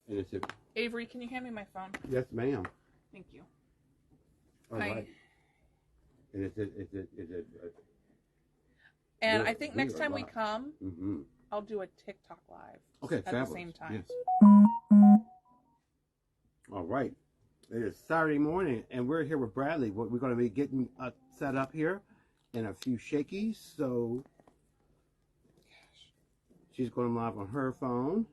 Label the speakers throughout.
Speaker 1: And it's a,
Speaker 2: Avery, can you hand me my phone?
Speaker 1: yes, ma'am.
Speaker 2: Thank you.
Speaker 1: All right. And
Speaker 2: and I think next time we come,
Speaker 1: mm-hmm.
Speaker 2: I'll do a TikTok live.
Speaker 1: Okay,
Speaker 2: at
Speaker 1: fabulous.
Speaker 2: the same time.
Speaker 1: Yes. All right. It is Saturday morning, and we're here with Bradley. We're going to be getting set up here in a few shakies. So she's going live on her phone.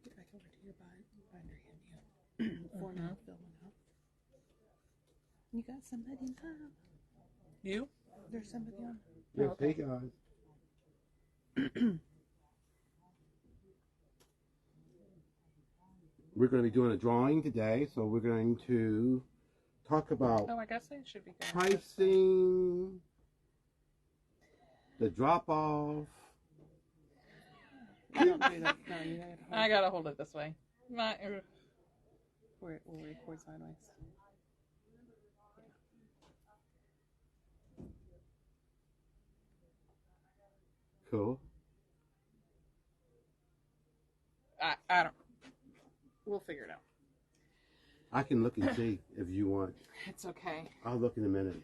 Speaker 2: Get back over to your binder hand for now, filming up. You got somebody in town? You? There's somebody on.
Speaker 1: Yes,
Speaker 2: oh, okay.
Speaker 1: Hey guys. We're going to be doing a drawing today, so we're going to talk about
Speaker 2: Oh, I guess I should be going
Speaker 1: pricing, the drop-off.
Speaker 2: Don't do that. No, you I gotta hold it this way. Not. We'll record sideways.
Speaker 1: Cool.
Speaker 2: I don't. We'll figure it out.
Speaker 1: I can look and see if you want.
Speaker 2: It's okay.
Speaker 1: I'll look in a minute.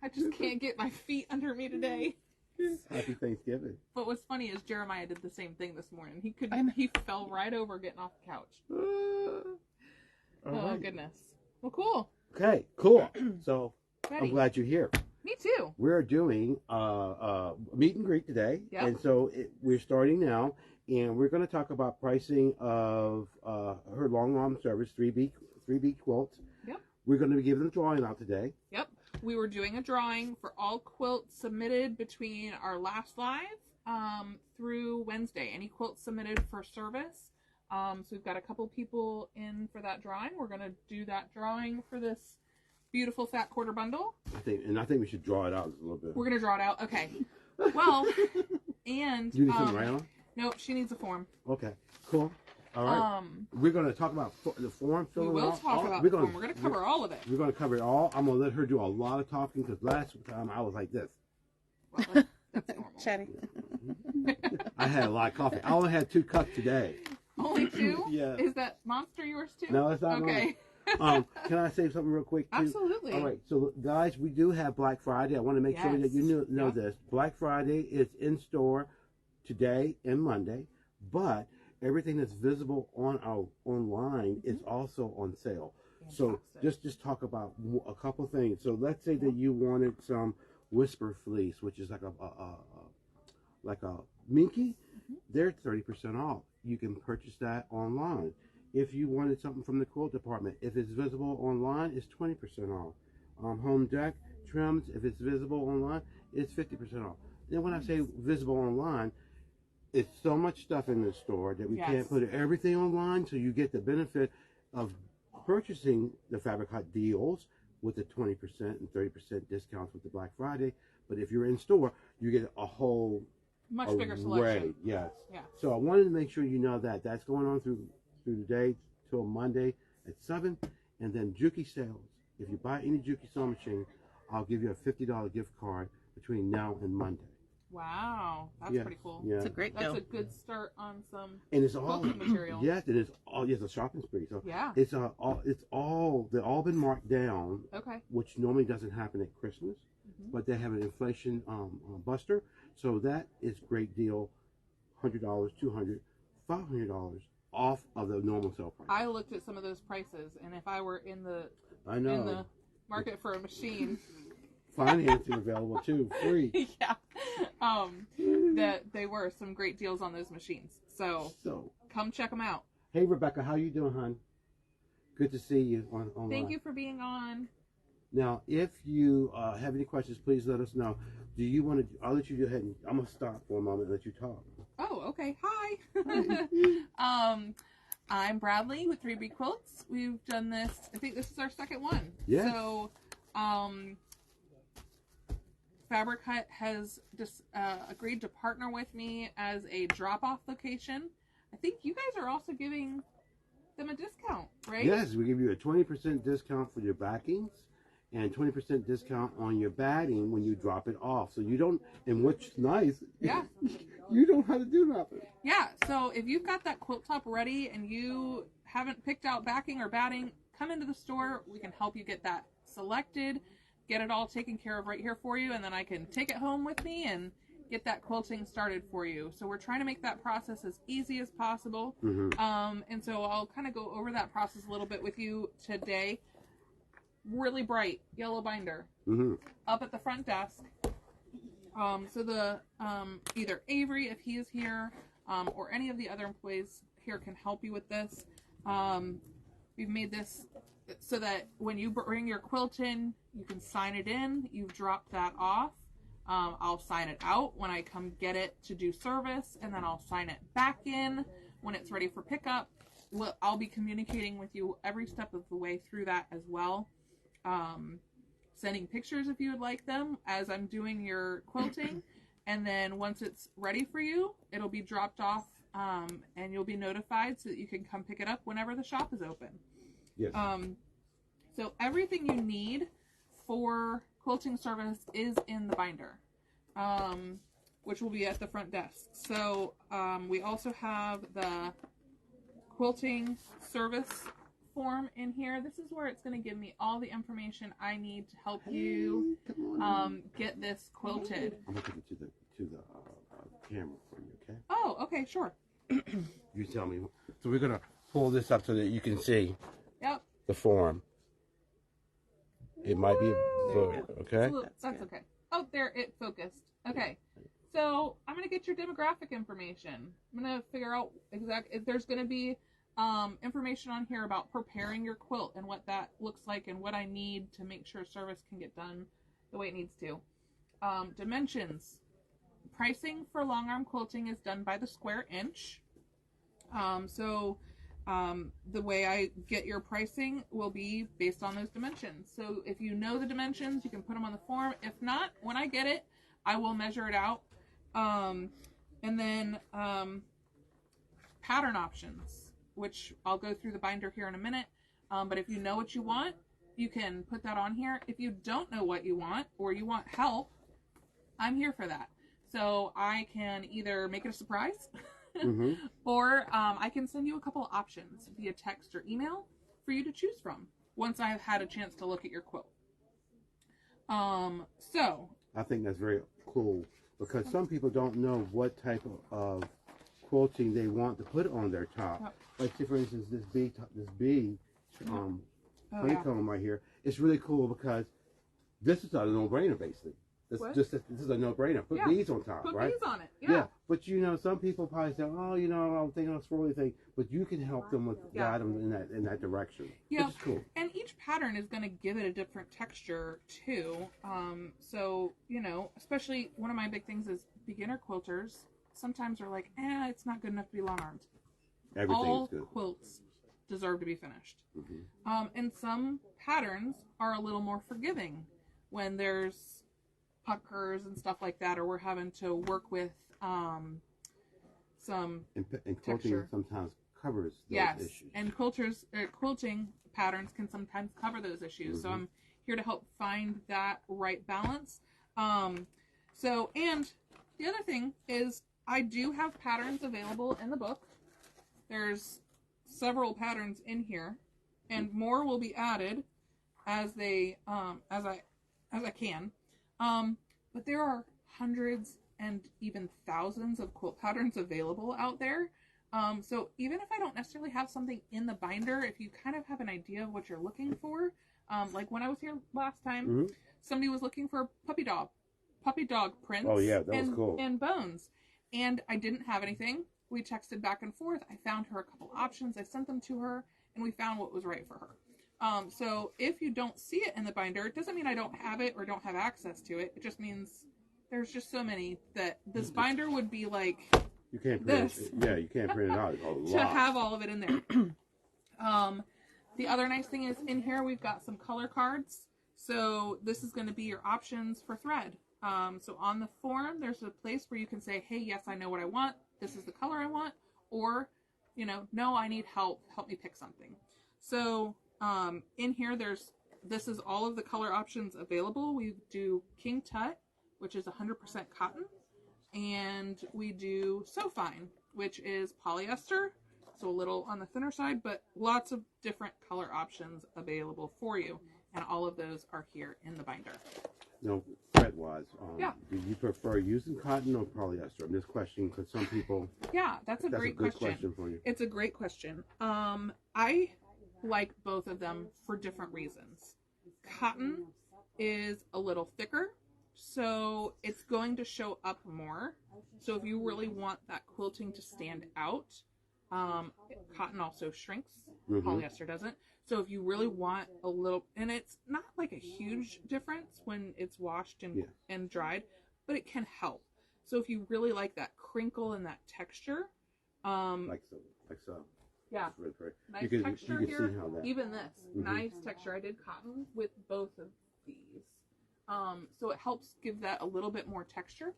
Speaker 2: I just can't get my feet under me today.
Speaker 1: Happy Thanksgiving.
Speaker 2: But what's funny is Jeremiah did the same thing this morning. He fell right over getting off the couch. Oh,
Speaker 1: right.
Speaker 2: goodness. Well, cool.
Speaker 1: Okay, cool. So
Speaker 2: Ready.
Speaker 1: I'm glad you're here.
Speaker 2: Me too.
Speaker 1: We're doing meet and greet today,
Speaker 2: Yep.
Speaker 1: and so we're starting now, and we're going to talk about pricing of her long arm service 3B quilts.
Speaker 2: Yep.
Speaker 1: We're going to be giving them drawing out today.
Speaker 2: Yep. We were doing a drawing for all quilts submitted between our last live through Wednesday. Any quilts submitted for service. So we've got a couple people in for that drawing. We're going to do that drawing for this beautiful fat quarter bundle.
Speaker 1: I think we should draw it out a little bit.
Speaker 2: We're going to draw it out. Okay. Well, and
Speaker 1: you need some round?
Speaker 2: Nope, she needs a form.
Speaker 1: Okay, cool. All right. We're going to talk about the form filling.
Speaker 2: We will
Speaker 1: out.
Speaker 2: talk about the form. We're going to cover all of it.
Speaker 1: We're going to cover it all. I'm going to let her do a lot of talking because last time I was like this.
Speaker 2: Well, that's normal.
Speaker 3: Chatty.
Speaker 1: I had a lot of coffee. I only had 2 cups today.
Speaker 2: Only 2?
Speaker 1: Yeah.
Speaker 2: Is that Monster yours too?
Speaker 1: No, it's not.
Speaker 2: Okay.
Speaker 1: Can I say something real quick too?
Speaker 2: Absolutely.
Speaker 1: All right. So guys, we do have Black Friday. I want to make sure that you know this. Black Friday is in store today and Monday, but everything that's visible on our online is also on sale. Fantastic. So just talk about a couple things. So let's say that you wanted some Whisper fleece, which is like a minky. They're 30% off. You can purchase that online. If you wanted something from the quilt department, if it's visible online, it's 20% off. Home deck trims, if it's visible online, it's 50% off. Then when I say visible online, it's so much stuff in the store that we can't put everything online, so you get the benefit of purchasing the Fabric Hut deals with the 20% and 30% discounts with the Black Friday. But if you're in store, you get a whole
Speaker 2: much bigger selection.
Speaker 1: Yes.
Speaker 2: Yeah.
Speaker 1: So I wanted to make sure you know that that's going on through today till Monday at 7, and then Juki sales. If you buy any Juki sewing machine, I'll give you a $50 gift card between now and Monday.
Speaker 2: Wow, that's pretty cool.
Speaker 1: Yeah.
Speaker 3: It's a great deal.
Speaker 2: That's a good start on some
Speaker 1: and it's all
Speaker 2: material.
Speaker 1: Yes, it is all. Yes, a shopping spree. So
Speaker 2: yeah,
Speaker 1: it's all they've all been marked down.
Speaker 2: Okay.
Speaker 1: Which normally doesn't happen at Christmas, but they have an inflation buster, so that is great deal. $100, $200, $500 off of the normal sale price.
Speaker 2: I looked at some of those prices, and if I were in the market for a machine.
Speaker 1: Financing available too, free.
Speaker 2: Yeah, that they were some great deals on those machines. So come check them out.
Speaker 1: Hey Rebecca, how you doing, hon? Good to see you online.
Speaker 2: Thank you for being on.
Speaker 1: Now, if you have any questions, please let us know. Do you want to? I'll let you go ahead and I'm gonna stop for a moment and let you talk.
Speaker 2: Oh, okay. Hi. I'm Bradley with 3B Quilts. We've done this, I think this is our second one.
Speaker 1: Yeah.
Speaker 2: So, Fabric Hut has just agreed to partner with me as a drop-off location. I think you guys are also giving them a discount, right?
Speaker 1: Yes, we give you a 20% discount for your backings and 20% discount on your batting when you drop it off. So you don't, and what's nice,
Speaker 2: yeah,
Speaker 1: you don't have to do nothing.
Speaker 2: Yeah, so if you've got that quilt top ready and you haven't picked out backing or batting, come into the store. We can help you get that selected, get it all taken care of right here for you, and then I can take it home with me and get that quilting started for you. So we're trying to make that process as easy as possible. And so I'll kind of go over that process a little bit with you today. Really bright yellow binder up at the front desk. So the either Avery, if he is here, or any of the other employees here can help you with this. We've made this so that when you bring your quilt in, you can sign it in. You've dropped that off. I'll sign it out when I come get it to do service, and then I'll sign it back in when it's ready for pickup. I'll be communicating with you every step of the way through that as well. Sending pictures if you would like them as I'm doing your quilting, and then once it's ready for you, it'll be dropped off, and you'll be notified so that you can come pick it up whenever the shop is open.
Speaker 1: Yes.
Speaker 2: So everything you need for quilting service is in the binder, which will be at the front desk. So we also have the quilting service form in here. This is where it's going to give me all the information I need to help you get this quilted.
Speaker 1: I'm going to take it to the camera for you, okay?
Speaker 2: Oh, okay, sure.
Speaker 1: You tell me. So we're going to pull this up so that you can see the form. It might be okay?
Speaker 2: That's okay. Oh, there, it focused. Okay. So I'm going to get your demographic information. I'm going to figure out if there's going to be information on here about preparing your quilt and what that looks like and what I need to make sure service can get done the way it needs to. Dimensions. Pricing for long arm quilting is done by the square inch. The way I get your pricing will be based on those dimensions. So if you know the dimensions, you can put them on the form. If not, when I get it, I will measure it out. And then pattern options, which I'll go through the binder here in a minute. But if you know what you want, you can put that on here. If you don't know what you want or you want help, I'm here for that. So I can either make it a surprise or I can send you a couple of options via text or email for you to choose from once I've had a chance to look at your quilt. So
Speaker 1: I think that's very cool because some people don't know what type of quilting they want to put on their top. Like, say, for instance, this bee honeycomb right here. It's really cool because this is a no-brainer, basically. This is a no-brainer. Put bees on top, right?
Speaker 2: Put bees on it, yeah.
Speaker 1: But, you know, some people probably say, oh, you know, I'm thinking of a swirly thing. But you can help them guide them in that direction. Yeah. Which is cool.
Speaker 2: And each pattern is going to give it a different texture, too. So, you know, especially one of my big things is beginner quilters sometimes are like, it's not good enough to be long-armed. All quilts deserve to be finished. And some patterns are a little more forgiving when there's puckers and stuff like that, or we're having to work with some
Speaker 1: and quilting texture. Sometimes covers those issues.
Speaker 2: And quilting patterns can sometimes cover those issues. So I'm here to help find that right balance. And the other thing is I do have patterns available in the book. There's several patterns in here, and more will be added as they as I can. But there are hundreds and even thousands of quilt patterns available out there. So even if I don't necessarily have something in the binder, if you kind of have an idea of what you're looking for, like when I was here last time, somebody was looking for puppy dog prints.
Speaker 1: Oh yeah, that was cool.
Speaker 2: And bones. And I didn't have anything. We texted back and forth. I found her a couple options. I sent them to her, and we found what was right for her. So if you don't see it in the binder, it doesn't mean I don't have it or don't have access to it. It just means there's just so many that this binder would be like
Speaker 1: You can't print
Speaker 2: this.
Speaker 1: Yeah, you can't print it out. It's a lot.
Speaker 2: To have all of it in there. The other nice thing is in here we've got some color cards. So this is going to be your options for thread. So on the form, there's a place where you can say, hey, yes, I know what I want. This is the color I want. Or, you know, no, I need help. Help me pick something. So in here, this is all of the color options available. We do King Tut, which is 100% cotton. And we do So Fine, which is polyester. So a little on the thinner side, but lots of different color options available for you. And all of those are here in the binder.
Speaker 1: No, thread-wise,
Speaker 2: yeah.
Speaker 1: Do you prefer using cotton or polyester? I'm just questioning because some people...
Speaker 2: Yeah, that's a great question
Speaker 1: for you.
Speaker 2: It's a great question. I like both of them for different reasons. Cotton is a little thicker, so it's going to show up more. So if you really want that quilting to stand out, cotton also shrinks. Polyester doesn't. So if you really want a little, and it's not like a huge difference when it's washed and dried, but it can help. So if you really like that crinkle and that texture,
Speaker 1: like so.
Speaker 2: Yeah,
Speaker 1: really
Speaker 2: nice
Speaker 1: you can
Speaker 2: texture
Speaker 1: see
Speaker 2: here.
Speaker 1: how that...
Speaker 2: Even this nice texture. I did cotton with both of these, so it helps give that a little bit more texture.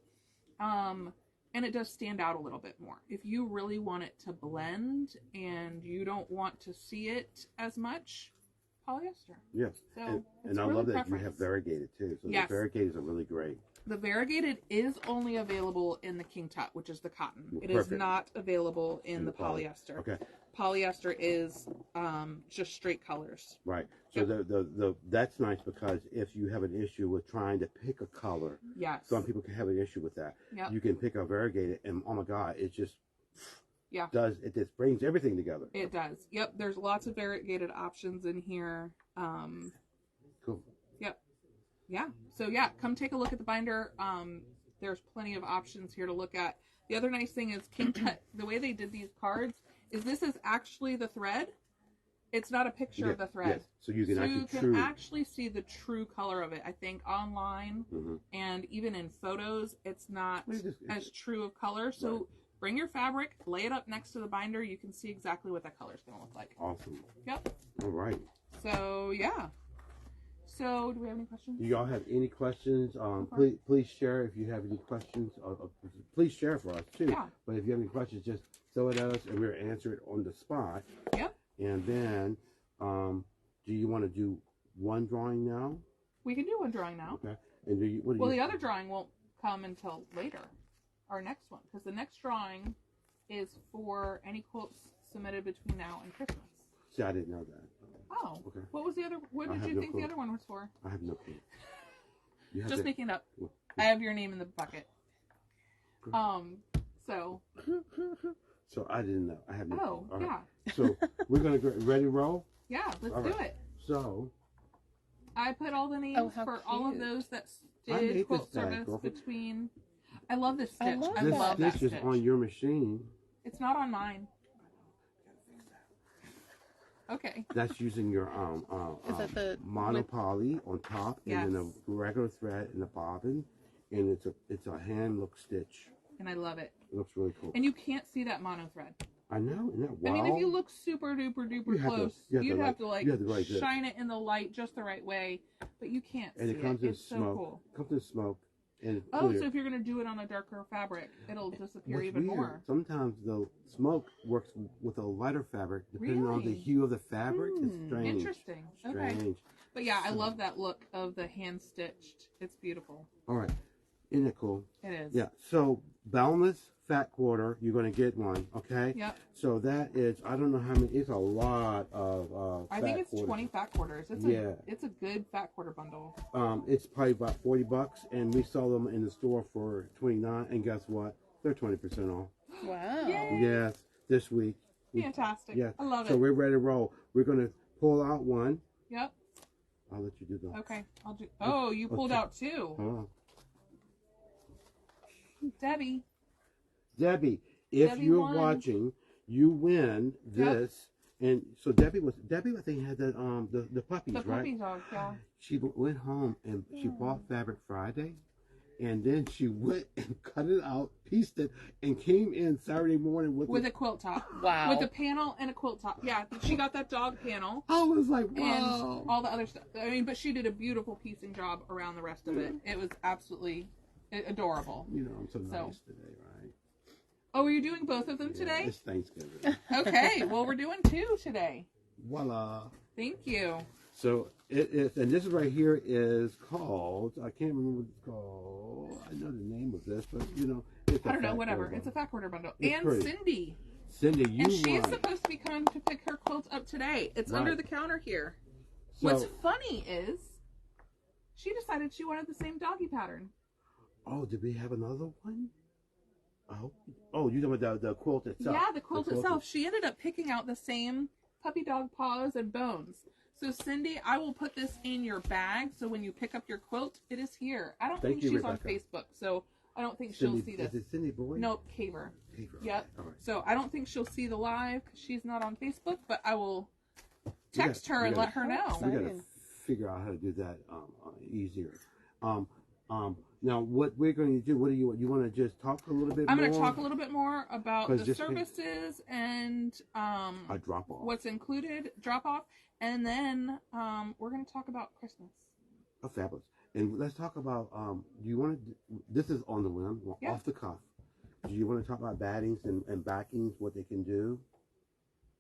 Speaker 2: And it does stand out a little bit more. If you really want it to blend and you don't want to see it as much, polyester.
Speaker 1: Yes.
Speaker 2: So
Speaker 1: and I
Speaker 2: really
Speaker 1: love that
Speaker 2: preference.
Speaker 1: you have variegated too. So
Speaker 2: yes.
Speaker 1: The variegated are really great.
Speaker 2: The variegated is only available in the King Tut, which is the cotton. It
Speaker 1: Perfect.
Speaker 2: is not available in the polyester.
Speaker 1: Okay.
Speaker 2: Polyester is just straight colors.
Speaker 1: Right. So the that's nice because if you have an issue with trying to pick a color,
Speaker 2: yes,
Speaker 1: some people can have an issue with that.
Speaker 2: Yep.
Speaker 1: You can pick a variegated, and oh my God, it just
Speaker 2: yeah
Speaker 1: it just brings everything together.
Speaker 2: It does. Yep. There's lots of variegated options in here.
Speaker 1: Cool.
Speaker 2: Yep. Yeah. So yeah, come take a look at the binder. There's plenty of options here to look at. The other nice thing is King Tut. The way they did these cards is this is actually the thread. It's not a picture of the thread.
Speaker 1: Yes. So you can
Speaker 2: actually see the true color of it. I think online and even in photos, it's not as true of color. So bring your fabric, lay it up next to the binder. You can see exactly what that color is going to look like.
Speaker 1: Awesome.
Speaker 2: Yep.
Speaker 1: All right.
Speaker 2: So yeah. So do we have any questions?
Speaker 1: Do y'all have any questions? Please share if you have any questions. Please share for us too.
Speaker 2: Yeah.
Speaker 1: But if you have any questions, just throw it at us and we'll answer it on the spot.
Speaker 2: Yep.
Speaker 1: And then, do you want to do one drawing now?
Speaker 2: We can do one drawing now.
Speaker 1: Okay. And
Speaker 2: the other drawing won't come until later, our next one, because the next drawing is for any quilts submitted between now and Christmas.
Speaker 1: See, I didn't know that.
Speaker 2: Oh.
Speaker 1: Okay.
Speaker 2: What was the other? What did you think the other one was for?
Speaker 1: I have no clue.
Speaker 2: Just making it up. I have your name in the bucket. So.
Speaker 1: So I didn't know. I have no clue.
Speaker 2: Oh, yeah.
Speaker 1: So we're gonna get ready to roll.
Speaker 2: Yeah, let's do it.
Speaker 1: So
Speaker 2: I put all the names for all of those that did quilt service between. I love this stitch. I love that stitch.
Speaker 1: This stitch is on your machine.
Speaker 2: It's not on mine. Okay.
Speaker 1: That's using your
Speaker 3: is that the
Speaker 1: monopoly on top, and then a regular thread in the bobbin, and it's a hand look stitch.
Speaker 2: And I love it.
Speaker 1: It looks really cool.
Speaker 2: And you can't see that mono thread.
Speaker 1: I know, isn't that wild?
Speaker 2: I mean, if you look super duper duper close, you'd have to shine it in the light just the right way, but you can't see it.
Speaker 1: And it comes in
Speaker 2: smoke.
Speaker 1: So cool. It comes in smoke. And
Speaker 2: so if you're going to do it on a darker fabric, it'll disappear even more.
Speaker 1: Sometimes the smoke works with a lighter fabric, depending on the hue of the fabric. It's strange.
Speaker 2: Interesting. Okay. But yeah, I love that look of the hand stitched. It's beautiful.
Speaker 1: All right. Isn't it cool?
Speaker 2: It is.
Speaker 1: Yeah. So boundless fat quarter, you're going to get one. Okay.
Speaker 2: Yep.
Speaker 1: So that is, I don't know how many. It's a lot of.
Speaker 2: I think it's 20 fat quarters. It's a good fat quarter bundle.
Speaker 1: It's probably about $40, and we sell them in the store for $29. And guess what? They're 20% off.
Speaker 3: Wow.
Speaker 2: Yay.
Speaker 1: Yes. This week.
Speaker 2: Fantastic.
Speaker 1: Yeah.
Speaker 2: I love it.
Speaker 1: So we're ready to roll. We're going to pull out one.
Speaker 2: Yep.
Speaker 1: I'll let you do that.
Speaker 2: Okay. I'll do. Oh, you pulled out two. Debbie,
Speaker 1: if you're watching, you win this. Yep. And so Debbie, I think, had that the puppies, right?
Speaker 2: The puppy dog, yeah.
Speaker 1: She went home and she bought Fabric Friday, And then she went and cut it out, pieced it, and came in Saturday morning with
Speaker 2: a quilt top.
Speaker 3: Wow.
Speaker 2: With a panel and a quilt top. Yeah, she got that dog panel.
Speaker 1: I was like, wow.
Speaker 2: And all the other stuff. I mean, but she did a beautiful piecing job around the rest of it. It was absolutely adorable.
Speaker 1: You know, I'm so nice today, right?
Speaker 2: Oh, are you doing both of them today?
Speaker 1: It's Thanksgiving.
Speaker 2: Okay, well, we're doing 2 today.
Speaker 1: Voila.
Speaker 2: Thank you.
Speaker 1: So it is, and this right here is called, I can't remember what it's called. I know the name of this, but you know, it's
Speaker 2: I don't know, whatever. It's a fat quarter bundle.
Speaker 1: It's
Speaker 2: and
Speaker 1: pretty.
Speaker 2: Cindy,
Speaker 1: you
Speaker 2: she's
Speaker 1: won.
Speaker 2: supposed to be coming to pick her quilt up today. It's
Speaker 1: Right.
Speaker 2: under the counter here.
Speaker 1: So,
Speaker 2: What's funny is she decided she wanted the same doggy pattern.
Speaker 1: oh, did we have another one? Oh, you talking about the quilt itself?
Speaker 2: Yeah, the quilt itself. She ended up picking out the same puppy dog paws and bones. So Cindy, I will put this in your bag so when you pick up your quilt, it is here. I don't think she's
Speaker 1: Rebecca.
Speaker 2: on Facebook, so I don't think
Speaker 1: Cindy,
Speaker 2: she'll see this.
Speaker 1: Is it Cindy Boyd?
Speaker 2: Nope, Caver.
Speaker 1: Caver.
Speaker 2: Yep.
Speaker 1: All right.
Speaker 2: So I don't think she'll see the live because she's not on Facebook, but I will text her and let her know.
Speaker 1: We got to figure out how to do that easier. Now, what we're going to do, what do you want to just talk a little bit more?
Speaker 2: I'm going to talk a little bit more about the services and
Speaker 1: a drop off.
Speaker 2: what's included, drop off, and then we're going to talk about Christmas.
Speaker 1: Oh, fabulous. And let's talk about, do you want to, this is on the whim, off the cuff. Do you want to talk about battings and backings, what they can do?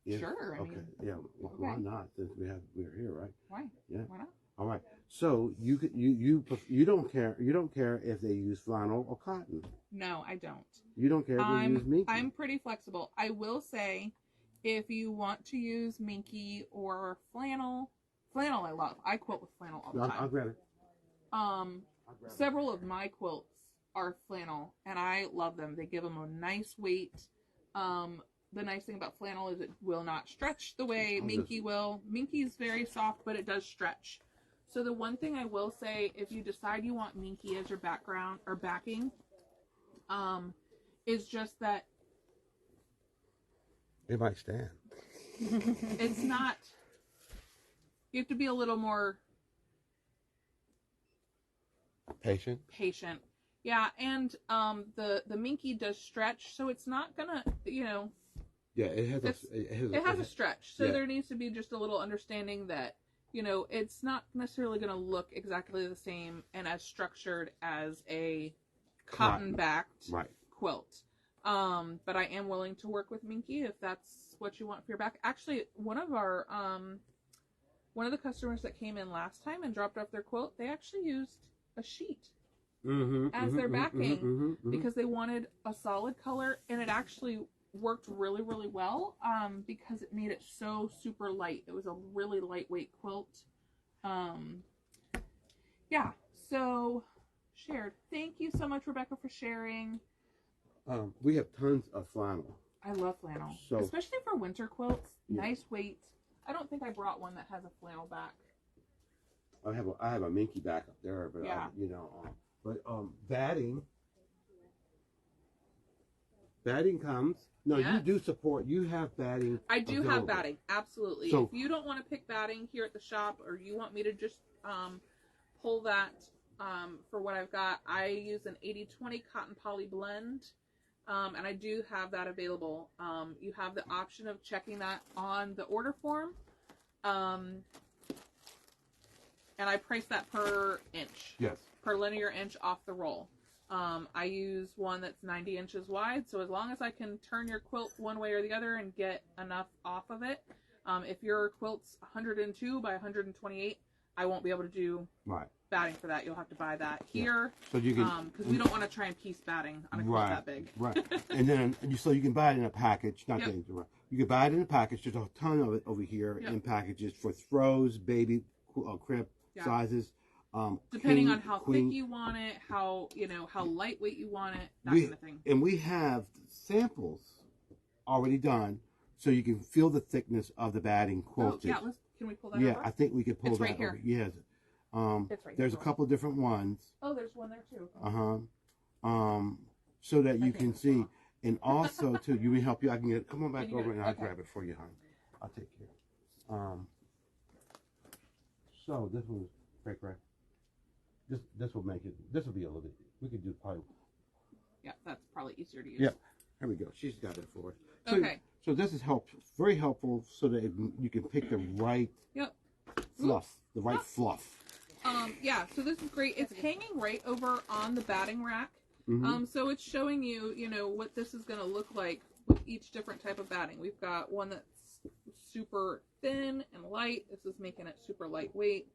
Speaker 1: Yeah?
Speaker 2: Sure. I mean,
Speaker 1: yeah. Why not? Since we're here, right?
Speaker 2: Why?
Speaker 1: Yeah.
Speaker 2: Why not?
Speaker 1: All right. So you don't care if they use flannel or cotton.
Speaker 2: No, I don't.
Speaker 1: You don't care if they use minky.
Speaker 2: I'm pretty flexible. I will say, if you want to use minky or flannel I love. I quilt with flannel all the time.
Speaker 1: I'll grab it.
Speaker 2: Several of my quilts are flannel, and I love them. They give them a nice weight. The nice thing about flannel is it will not stretch the way minky will. Minky is very soft, but it does stretch. So the one thing I will say, if you decide you want minky as your background or backing, is just that
Speaker 1: it might stand.
Speaker 2: It's not. You have to be a little more
Speaker 1: patient.
Speaker 2: Yeah, and the minky does stretch, so it's not gonna,
Speaker 1: Yeah, it has
Speaker 2: a stretch. So there needs to be just a little understanding that, it's not necessarily going to look exactly the same and as structured as a cotton-backed quilt. But I am willing to work with minky if that's what you want for your back. Actually, one of the customers that came in last time and dropped off their quilt, they actually used a sheet as their backing because they wanted a solid color, and it actually worked really, really well because it made it so super light. It was a really lightweight quilt. Yeah, so shared. Thank you so much, Rebecca, for sharing.
Speaker 1: We have tons of flannel.
Speaker 2: I love flannel, especially for winter quilts. Nice weight. I don't think I brought one that has a flannel back.
Speaker 1: I have a minky back up there, but batting comes. No, you do support. You have batting.
Speaker 2: I do have batting, absolutely. So, if you don't want to pick batting here at the shop, or you want me to just pull that for what I've got, I use an 80/20 cotton poly blend, and I do have that available. You have the option of checking that on the order form, and I price that per inch.
Speaker 1: Yes.
Speaker 2: Per linear inch off the roll. I use one that's 90 inches wide, so as long as I can turn your quilt one way or the other and get enough off of it, if your quilt's 102 by 128, I won't be able to do batting for that. You'll have to buy that here,
Speaker 1: so you can,
Speaker 2: because we don't want to try and piece batting on a quilt that big.
Speaker 1: Right. And then so you can buy it in a package. You can buy it in a package. There's a ton of it over here in packages for throws, baby, crib sizes.
Speaker 2: Depending on how thick you want it, how lightweight you want it, that kind of thing.
Speaker 1: And we have samples already done, so you can feel the thickness of the batting quilted.
Speaker 2: Oh, yeah, can we pull that over?
Speaker 1: Yeah, I think we can pull that
Speaker 2: right here.
Speaker 1: over. Yes.
Speaker 2: It's right
Speaker 1: there's
Speaker 2: here.
Speaker 1: a couple of different ones.
Speaker 2: Oh, there's one there too.
Speaker 1: So that you can see, and also too, you can help you. I can get. Come on back over and I'll grab it for you, hon. I'll take care. So this one's right. this will make it. This will be a little bit. We could do probably.
Speaker 2: Yeah, that's probably easier to use.
Speaker 1: Yeah, there we go. She's got it for us. So,
Speaker 2: Okay.
Speaker 1: So this is very helpful, so that you can pick the right fluff, the right fluff.
Speaker 2: Yeah. So this is great. It's hanging right over on the batting rack. So it's showing you, what this is going to look like with each different type of batting. We've got one that's super thin and light. This is making it super lightweight.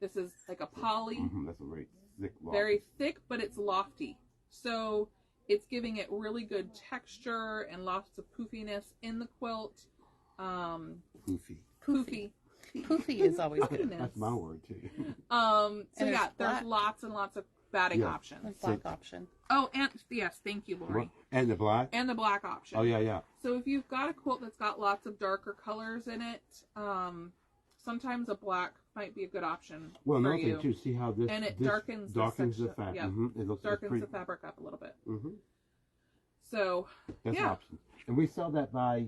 Speaker 2: This is like a poly.
Speaker 1: That's a very thick,
Speaker 2: very thick, but it's lofty. So it's giving it really good texture and lots of poofiness in the quilt. Poofy.
Speaker 3: Poofy is always good.
Speaker 1: That's my word too.
Speaker 2: So yeah, there's lots and lots of batting options.
Speaker 3: The black option.
Speaker 2: Oh, and yes, thank you, Lori.
Speaker 1: And the black?
Speaker 2: And the black option.
Speaker 1: Oh, yeah.
Speaker 2: So if you've got a quilt that's got lots of darker colors in it, sometimes a black might be a good option
Speaker 1: well,
Speaker 2: for
Speaker 1: another
Speaker 2: you.
Speaker 1: thing, too, see how this
Speaker 2: darkens
Speaker 1: the fabric.
Speaker 2: Yeah,
Speaker 1: It looks
Speaker 2: darkens the fabric up a little bit.
Speaker 1: Mm-hmm.
Speaker 2: So,
Speaker 1: that's an option. And we sell that by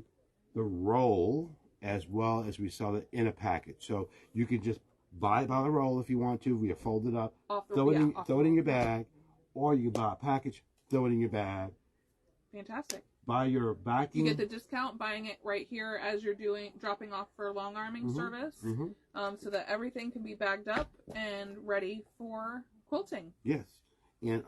Speaker 1: the roll as well as we sell it in a package. So you can just buy it by the roll if you want to. We fold it up, throw it in your bag, or you can buy a package, throw it in your bag.
Speaker 2: Fantastic.
Speaker 1: Buy your backing.
Speaker 2: You get the discount buying it right here as you're dropping off for long arming service, so that everything can be bagged up and ready for quilting.
Speaker 1: Yes, and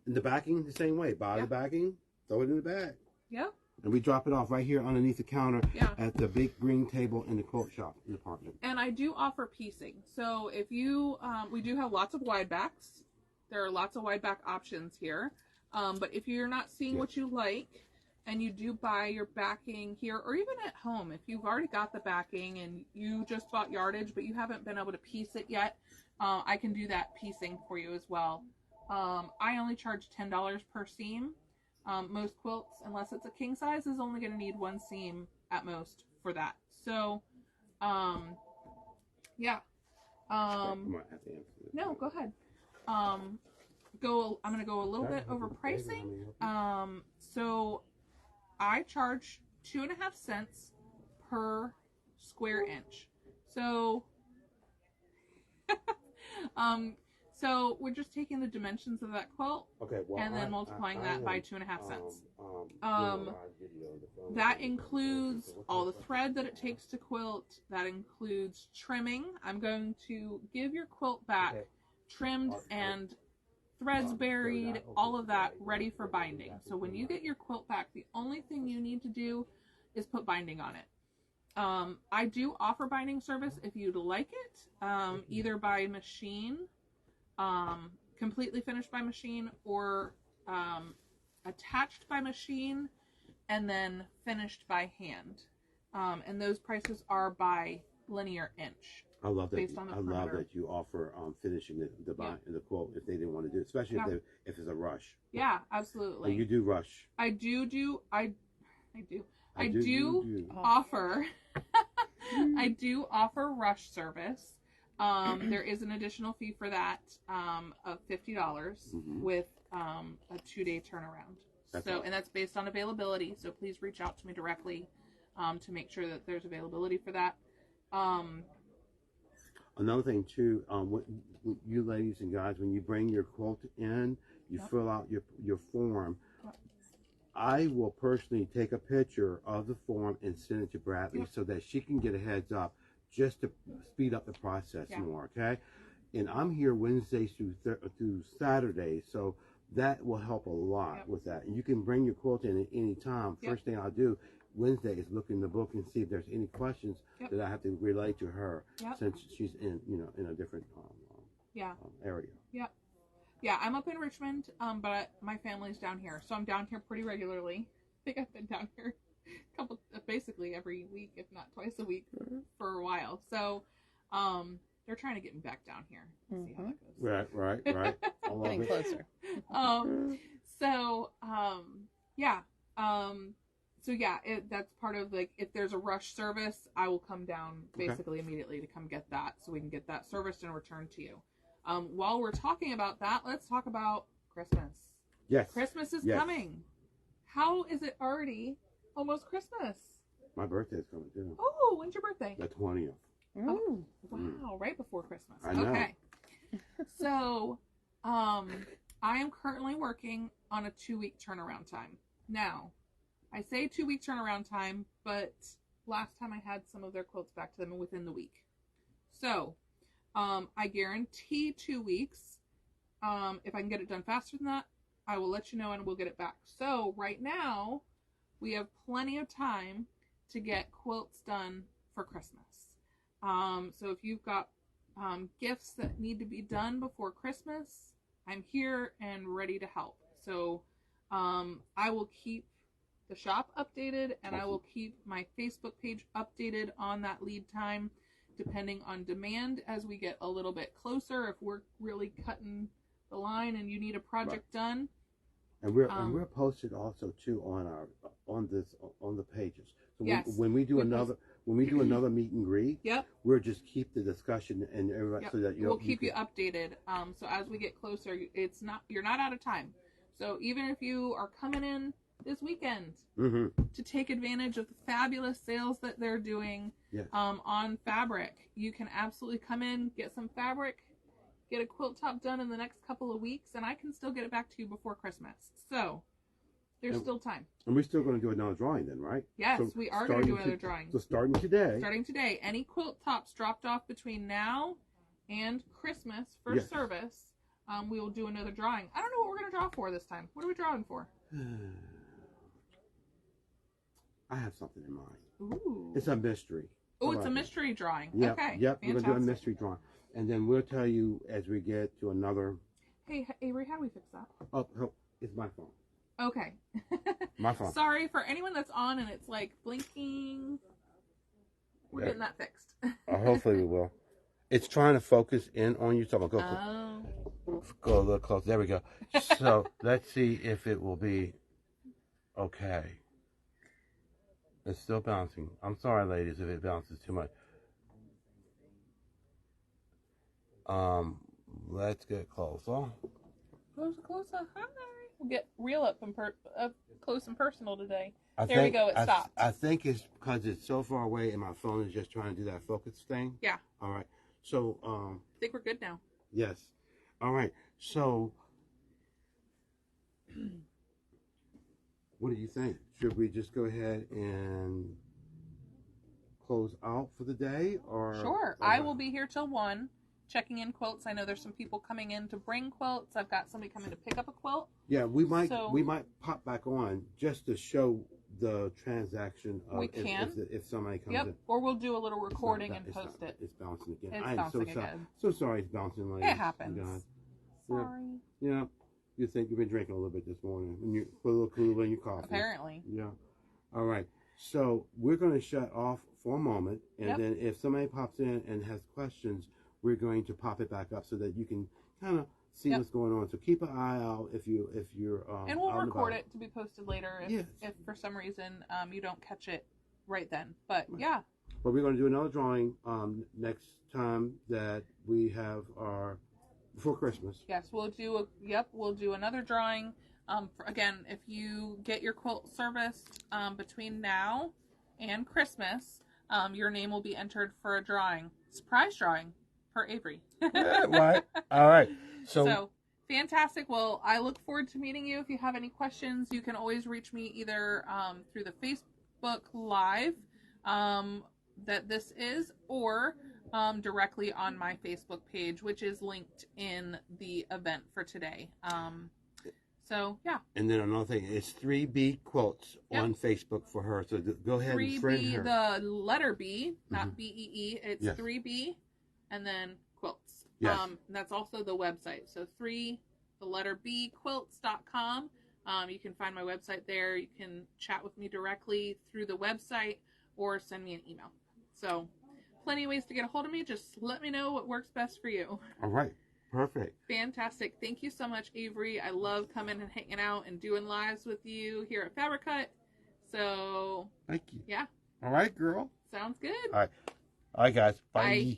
Speaker 1: the backing the same way. Buy the backing, throw it in the bag.
Speaker 2: Yeah.
Speaker 1: And we drop it off right here underneath the counter at the big green table in the quilt shop department.
Speaker 2: And I do offer piecing. So if you, we do have lots of wide backs. There are lots of wide back options here. But if you're not seeing what you like, and you do buy your backing here, or even at home, if you've already got the backing and you just bought yardage, but you haven't been able to piece it yet, I can do that piecing for you as well. I only charge $10 per seam. Most quilts, unless it's a king size, is only going to need one seam at most for that. So, yeah. No, go ahead. I'm going to go a little bit over pricing. So I charge 2.5 cents per square inch. So, so we're just taking the dimensions of that quilt, and then multiplying that by 2.5 cents. That includes all the thread that it takes to quilt. That includes trimming. I'm going to give your quilt back trimmed and threads buried, all of that ready for binding. So when you get your quilt back, the only thing you need to do is put binding on it. I do offer binding service if you'd like it, either by machine, completely finished by machine, or attached by machine and then finished by hand. And those prices are by linear inch.
Speaker 1: I love that.
Speaker 2: I
Speaker 1: love that you offer finishing the quilt if they didn't want to do it, especially if it's a rush.
Speaker 2: Yeah, absolutely.
Speaker 1: And you do rush.
Speaker 2: I do offer. I do offer rush service. There is an additional fee for that of $50 with a 2-day turnaround. And that's based on availability. So please reach out to me directly to make sure that there's availability for that.
Speaker 1: Another thing too, you ladies and guys, when you bring your quilt in, you fill out your form. I will personally take a picture of the form and send it to Bradley so that she can get a heads up, just to speed up the process more, okay? And I'm here Wednesdays through Saturdays, so that will help a lot with that. And you can bring your quilt in at any time. First thing I'll do Wednesday is look in the book and see if there's any questions that I have to relay to her since she's in a different area.
Speaker 2: Yeah, I'm up in Richmond, but my family's down here, so I'm down here pretty regularly. I think I've been down here basically every week, if not twice a week, for a while. So, they're trying to get me back down here. See how that goes.
Speaker 1: Right. I love
Speaker 3: Getting closer.
Speaker 2: That's part of, like, if there's a rush service, I will come down basically immediately to come get that, so we can get that serviced and returned to you. While we're talking about that, let's talk about Christmas.
Speaker 1: Yes.
Speaker 2: Christmas is coming. How is it already almost Christmas?
Speaker 1: My birthday's coming too.
Speaker 2: Oh, when's your birthday?
Speaker 1: The 20th.
Speaker 2: Oh, wow. Wow, right before Christmas.
Speaker 1: I know.
Speaker 2: Okay. So, I am currently working on a 2-week turnaround time. Now, I say 2-week turnaround time, but last time I had some of their quilts back to them within the week. So, I guarantee 2 weeks. If I can get it done faster than that, I will let you know and we'll get it back. So, right now, we have plenty of time to get quilts done for Christmas. So if you've got gifts that need to be done before Christmas, I'm here and ready to help. So I will keep the shop updated, and I will keep my Facebook page updated on that lead time, depending on demand as we get a little bit closer. If we're really cutting the line and you need a project done.
Speaker 1: And we're posted also too on the pages. So
Speaker 2: yes,
Speaker 1: when we do another meet and greet,
Speaker 2: yep,
Speaker 1: we'll just keep the discussion and everybody,
Speaker 2: yep,
Speaker 1: so that
Speaker 2: we'll keep you updated. So as we get closer, you're not out of time. So even if you are coming in this weekend to take advantage of the fabulous sales that they're doing,
Speaker 1: yes,
Speaker 2: on fabric, you can absolutely come in, get some fabric, get a quilt top done in the next couple of weeks, and I can still get it back to you before Christmas. So there's still time.
Speaker 1: And we're still going to do another drawing then, right?
Speaker 2: Yes,
Speaker 1: so
Speaker 2: we are going to do another drawing.
Speaker 1: So starting today,
Speaker 2: any quilt tops dropped off between now and Christmas for service, we will do another drawing. I don't know what we're going to draw for this time. What are we drawing for?
Speaker 1: I have something in mind.
Speaker 2: Ooh.
Speaker 1: It's a mystery.
Speaker 2: Oh, it's a mystery drawing.
Speaker 1: Yep,
Speaker 2: okay.
Speaker 1: Yep,
Speaker 2: fantastic.
Speaker 1: we're going to do a mystery drawing. And then we'll tell you as we get to another.
Speaker 2: Hey, Avery, how do we fix that?
Speaker 1: Oh, it's my phone.
Speaker 2: Okay.
Speaker 1: My phone.
Speaker 2: Sorry for anyone that's on and it's like blinking. We're getting that fixed.
Speaker 1: Hopefully we will. It's trying to focus in on you. So I'm going to go a little closer. There we go. So let's see if it will be okay. It's still bouncing. I'm sorry, ladies, if it bounces too much. Let's get closer.
Speaker 2: Closer. Hi. We'll get real up close and personal today.
Speaker 1: We go. It stopped. I think it's because it's so far away and my phone is just trying to do that focus thing.
Speaker 2: Yeah.
Speaker 1: All right. So,
Speaker 2: I think we're good now.
Speaker 1: Yes. All right. So, what do you think? Should we just go ahead and close out for the day, or?
Speaker 2: Sure. I will be here till 1. Checking in quilts. I know there's some people coming in to bring quilts. I've got somebody coming to pick up a quilt.
Speaker 1: Yeah, we might pop back on just to show the transaction of
Speaker 2: we can.
Speaker 1: If somebody comes in.
Speaker 2: Or we'll do a little recording and post it.
Speaker 1: It's bouncing again.
Speaker 2: It's bouncing again.
Speaker 1: So sorry it's bouncing. Ladies.
Speaker 2: It happens. Sorry.
Speaker 1: Yeah. You think you've been drinking a little bit this morning and you put a little cooler in your coffee.
Speaker 2: Apparently.
Speaker 1: Yeah. All right. So we're going to shut off for a moment, and then if somebody pops in and has questions, we're going to pop it back up so that you can kind of see what's going on. So keep an eye out if you're
Speaker 2: and we'll record it to be posted later if for some reason you don't catch it right then. But
Speaker 1: but we're going to do another drawing next time that we have our before Christmas.
Speaker 2: Yes, we'll do another drawing. Again, if you get your quilt serviced between now and Christmas, your name will be entered for a drawing, surprise drawing. For Avery.
Speaker 1: Right. All right.
Speaker 2: So fantastic. Well, I look forward to meeting you. If you have any questions, you can always reach me either through the Facebook Live that this is, or directly on my Facebook page, which is linked in the event for today. So, yeah.
Speaker 1: And then another thing, it's 3B Quilts on Facebook for her. So go ahead and friend her.
Speaker 2: The letter B, not B-E-E. It's 3B. And then quilts.
Speaker 1: Yes.
Speaker 2: That's also the website. So the letter B, quilts.com. You can find my website there. You can chat with me directly through the website or send me an email. So plenty of ways to get a hold of me. Just let me know what works best for you.
Speaker 1: All right. Perfect.
Speaker 2: Fantastic. Thank you so much, Avery. I love coming and hanging out and doing lives with you here at Fabric Cut. So
Speaker 1: thank you.
Speaker 2: Yeah.
Speaker 1: All right, girl.
Speaker 2: Sounds good.
Speaker 1: All right. All right, guys. Bye.
Speaker 2: Bye.